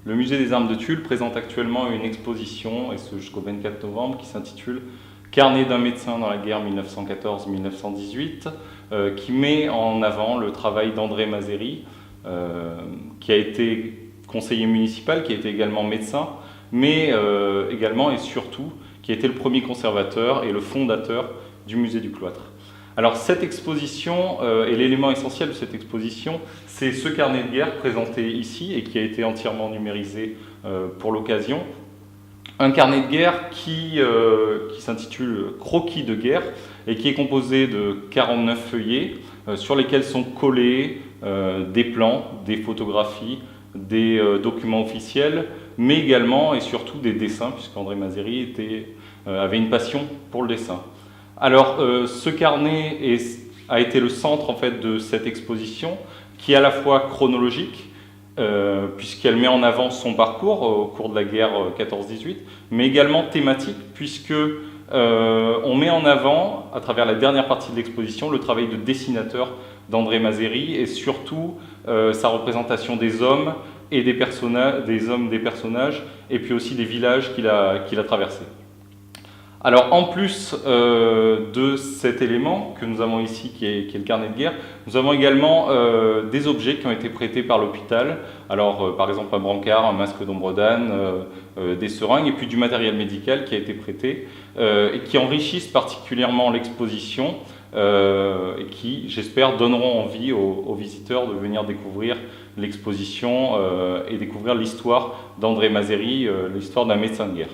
Le musée des armes de Tulle présente actuellement une exposition, et ce jusqu'au 24 novembre, qui s'intitule « Carnet d'un médecin dans la guerre 1914-1918 », qui met en avant le travail d'André Mazeri, qui a été conseiller municipal, qui a été également médecin, mais également et surtout qui a été le premier conservateur et le fondateur du musée du cloître. Alors cette exposition, et l'élément essentiel de cette exposition, c'est ce carnet de guerre présenté ici et qui a été entièrement numérisé pour l'occasion. Un carnet de guerre qui s'intitule « Croquis de guerre » et qui est composé de 49 feuillets sur lesquels sont collés des plans, des photographies, des documents officiels, mais également et surtout des dessins, puisqu'André Mazeri avait une passion pour le dessin. Alors, ce carnet a été le centre en fait, de cette exposition, qui est à la fois chronologique, puisqu'elle met en avant son parcours au cours de la guerre 14-18, mais également thématique, puisque on met en avant, à travers la dernière partie de l'exposition, le travail de dessinateur d'André Mazeri, et surtout sa représentation des hommes et des personnages, et puis aussi des villages qu'il a traversés. Alors en plus de cet élément que nous avons ici, qui est le carnet de guerre, nous avons également des objets qui ont été prêtés par l'hôpital. Alors par exemple un brancard, un masque d'ombre d'âne, des seringues et puis du matériel médical qui a été prêté et qui enrichissent particulièrement l'exposition et qui, j'espère, donneront envie aux visiteurs de venir découvrir l'exposition et découvrir l'histoire d'André Mazeri, l'histoire d'un médecin de guerre.